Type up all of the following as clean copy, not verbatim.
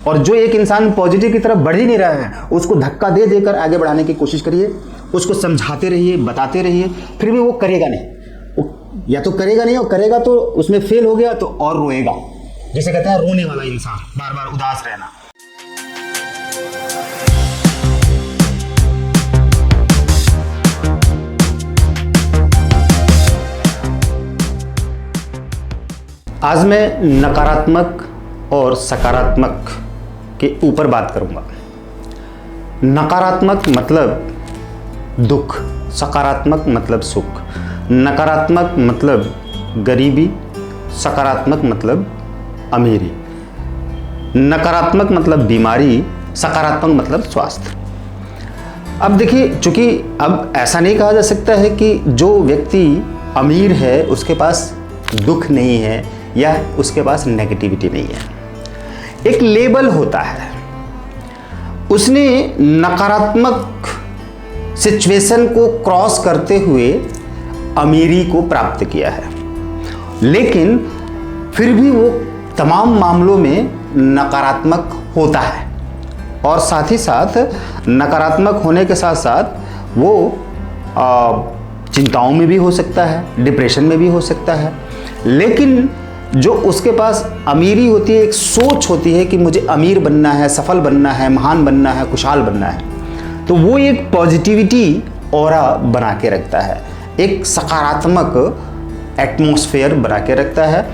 और जो एक इंसान पॉजिटिव की तरफ बढ़ ही नहीं रहा है, उसको धक्का दे देकर आगे बढ़ाने की कोशिश करिए, उसको समझाते रहिए, बताते रहिए, फिर भी वो करेगा नहीं। वो या तो करेगा नहीं, और करेगा तो उसमें फेल हो गया तो और रोएगा, जिसे कहते हैं रोने वाला इंसान, बार बार उदास रहना। आज मैं नकारात्मक और सकारात्मक के ऊपर बात करूंगा। नकारात्मक मतलब दुख, सकारात्मक मतलब सुख। नकारात्मक मतलब गरीबी, सकारात्मक मतलब अमीरी। नकारात्मक मतलब बीमारी, सकारात्मक मतलब स्वास्थ्य। अब देखिए, चूंकि अब ऐसा नहीं कहा जा सकता है कि जो व्यक्ति अमीर है उसके पास दुख नहीं है या उसके पास नेगेटिविटी नहीं है। एक लेबल होता है, उसने नकारात्मक सिचुएशन को क्रॉस करते हुए अमीरी को प्राप्त किया है, लेकिन फिर भी वो तमाम मामलों में नकारात्मक होता है। और साथ ही साथ नकारात्मक होने के साथ साथ वो चिंताओं में भी हो सकता है, डिप्रेशन में भी हो सकता है। लेकिन जो उसके पास अमीरी होती है, एक सोच होती है कि मुझे अमीर बनना है, सफल बनना है, महान बनना है, खुशहाल बनना है, तो वो एक पॉजिटिविटी ऑरा बना के रखता है, एक सकारात्मक एटमॉस्फेयर बना के रखता है।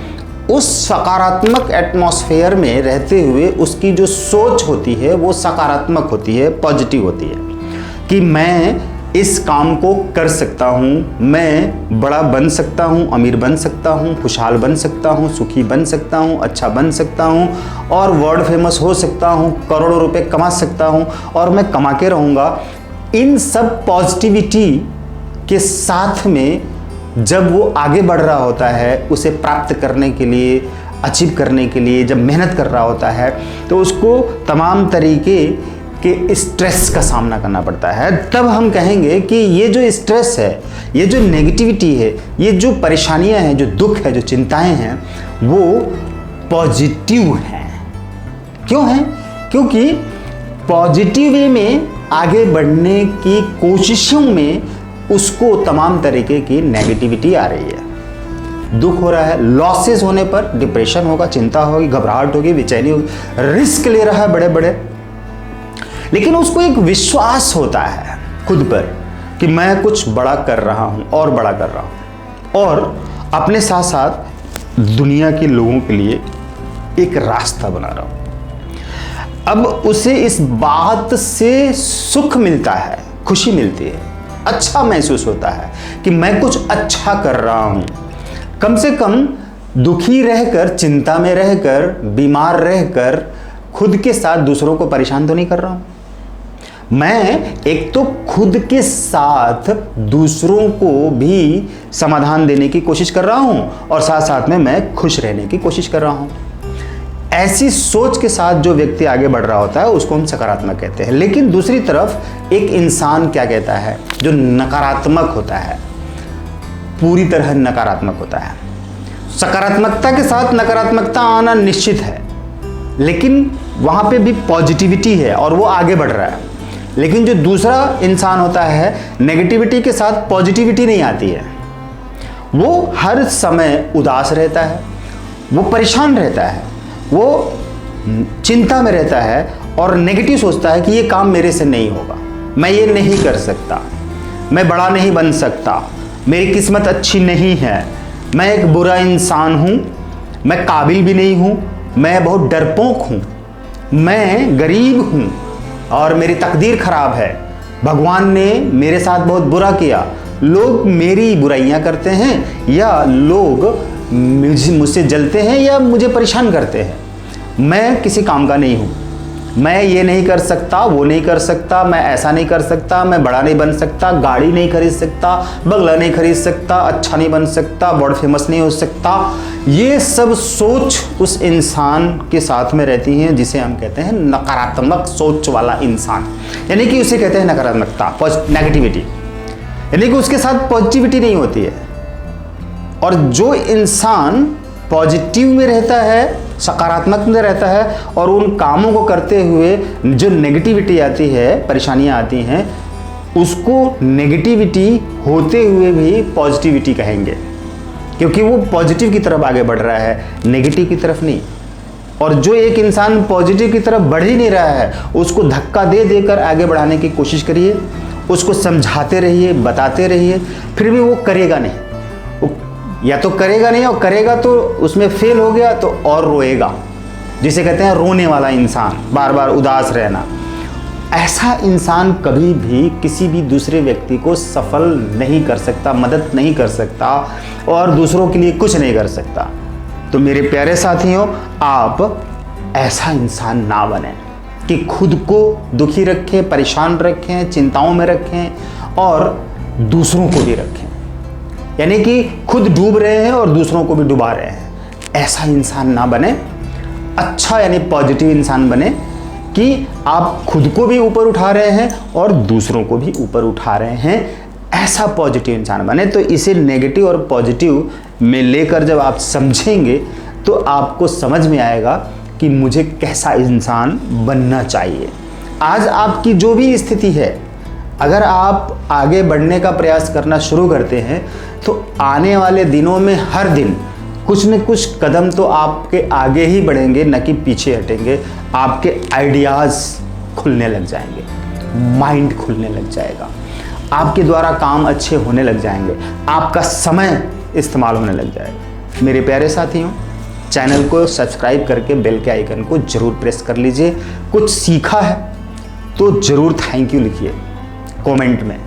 उस सकारात्मक एटमॉस्फेयर में रहते हुए उसकी जो सोच होती है वो सकारात्मक होती है, पॉजिटिव होती है कि मैं इस काम को कर सकता हूँ, मैं बड़ा बन सकता हूँ, अमीर बन सकता हूँ, खुशहाल बन सकता हूँ, सुखी बन सकता हूँ, अच्छा बन सकता हूँ और वर्ल्ड फेमस हो सकता हूँ, करोड़ों रुपए कमा सकता हूँ और मैं कमा के रहूँगा। इन सब पॉजिटिविटी के साथ में जब वो आगे बढ़ रहा होता है, उसे प्राप्त करने के लिए, अचीव करने के लिए जब मेहनत कर रहा होता है, तो उसको तमाम तरीके कि स्ट्रेस का सामना करना पड़ता है। तब हम कहेंगे कि ये जो स्ट्रेस है, ये जो नेगेटिविटी है, ये जो परेशानियां हैं, जो दुख है, जो चिंताएं हैं, वो पॉजिटिव हैं। क्यों हैं? क्योंकि पॉजिटिव वे में आगे बढ़ने की कोशिशों में उसको तमाम तरीके की नेगेटिविटी आ रही है। दुख हो रहा है, लॉसेस होने पर डिप्रेशन होगा, चिंता होगी, घबराहट होगी, बेचैनी होगी, रिस्क ले रहा है बड़े बड़े, लेकिन उसको एक विश्वास होता है खुद पर कि मैं कुछ बड़ा कर रहा हूं और बड़ा कर रहा हूं, और अपने साथ साथ दुनिया के लोगों के लिए एक रास्ता बना रहा हूं। अब उसे इस बात से सुख मिलता है, खुशी मिलती है, अच्छा महसूस होता है कि मैं कुछ अच्छा कर रहा हूं। कम से कम दुखी रहकर, चिंता में रहकर, बीमार रहकर खुद के साथ दूसरों को परेशान तो नहीं कर रहा हूं। मैं एक तो खुद के साथ दूसरों को भी समाधान देने की कोशिश कर रहा हूं और साथ साथ में मैं खुश रहने की कोशिश कर रहा हूं। ऐसी सोच के साथ जो व्यक्ति आगे बढ़ रहा होता है उसको हम सकारात्मक कहते हैं। लेकिन दूसरी तरफ एक इंसान क्या कहता है, जो नकारात्मक होता है, पूरी तरह नकारात्मक होता है। सकारात्मकता के साथ नकारात्मकता आना निश्चित है, लेकिन वहां पे भी पॉजिटिविटी है और वो आगे बढ़ रहा है। लेकिन जो दूसरा इंसान होता है, नेगेटिविटी के साथ पॉजिटिविटी नहीं आती है, वो हर समय उदास रहता है, वो परेशान रहता है, वो चिंता में रहता है और नेगेटिव सोचता है कि ये काम मेरे से नहीं होगा, मैं ये नहीं कर सकता, मैं बड़ा नहीं बन सकता, मेरी किस्मत अच्छी नहीं है, मैं एक बुरा इंसान हूँ, मैं काबिल भी नहीं हूँ, मैं बहुत डरपोक हूँ, मैं गरीब हूँ और मेरी तकदीर खराब है, भगवान ने मेरे साथ बहुत बुरा किया, लोग मेरी बुराइयां करते हैं या लोग मुझसे जलते हैं या मुझे परेशान करते हैं, मैं किसी काम का नहीं हूँ, मैं ये नहीं कर सकता, वो नहीं कर सकता, मैं ऐसा नहीं कर सकता, मैं बड़ा नहीं बन सकता, गाड़ी नहीं खरीद सकता, बंगला नहीं खरीद सकता, अच्छा नहीं बन सकता, वर्ल्ड फेमस नहीं हो सकता। ये सब सोच उस इंसान के साथ में रहती हैं जिसे हम कहते हैं नकारात्मक सोच वाला इंसान, यानी कि उसे कहते हैं नकारात्मकता, नेगेटिविटी, यानी कि उसके साथ पॉजिटिविटी नहीं होती है। और जो इंसान पॉजिटिव में रहता है सकारात्मक में रहता है और उन कामों को करते हुए जो नेगेटिविटी आती है, परेशानियां आती हैं, उसको नेगेटिविटी होते हुए भी पॉजिटिविटी कहेंगे, क्योंकि वो पॉजिटिव की तरफ आगे बढ़ रहा है, नेगेटिव की तरफ नहीं। और जो एक इंसान पॉजिटिव की तरफ बढ़ ही नहीं रहा है, उसको धक्का दे देकर आगे बढ़ाने की कोशिश करिए, उसको समझाते रहिए, बताते रहिए, फिर भी वो करेगा नहीं। वो या तो करेगा नहीं, और करेगा तो उसमें फेल हो गया तो और रोएगा, जिसे कहते हैं रोने वाला इंसान, बार बार उदास रहना। ऐसा इंसान कभी भी किसी भी दूसरे व्यक्ति को सफल नहीं कर सकता, मदद नहीं कर सकता और दूसरों के लिए कुछ नहीं कर सकता। तो मेरे प्यारे साथियों, आप ऐसा इंसान ना बने कि खुद को दुखी रखें, परेशान रखें, चिंताओं में रखें और दूसरों को भी रखें, यानी कि खुद डूब रहे हैं और दूसरों को भी डुबा रहे हैं। ऐसा इंसान ना बने। अच्छा यानी पॉजिटिव इंसान बने कि आप खुद को भी ऊपर उठा रहे हैं और दूसरों को भी ऊपर उठा रहे हैं। ऐसा पॉजिटिव इंसान बने। तो इसे नेगेटिव और पॉजिटिव में लेकर जब आप समझेंगे तो आपको समझ में आएगा कि मुझे कैसा इंसान बनना चाहिए। आज आपकी जो भी स्थिति है, अगर आप आगे बढ़ने का प्रयास करना शुरू करते हैं तो आने वाले दिनों में हर दिन कुछ न कुछ कदम तो आपके आगे ही बढ़ेंगे, न कि पीछे हटेंगे। आपके आइडियाज़ खुलने लग जाएंगे, माइंड खुलने लग जाएगा, आपके द्वारा काम अच्छे होने लग जाएंगे, आपका समय इस्तेमाल होने लग जाएगा। मेरे प्यारे साथियों, चैनल को सब्सक्राइब करके बेल के आइकन को जरूर प्रेस कर लीजिए। कुछ सीखा है तो ज़रूर थैंक यू लिखिए कमेंट में,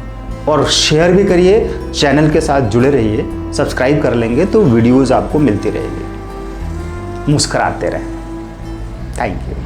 और शेयर भी करिए। चैनल के साथ जुड़े रहिए। सब्सक्राइब कर लेंगे तो वीडियोज़ आपको मिलती रहेगी। मुस्कुराते रहें। Thank you.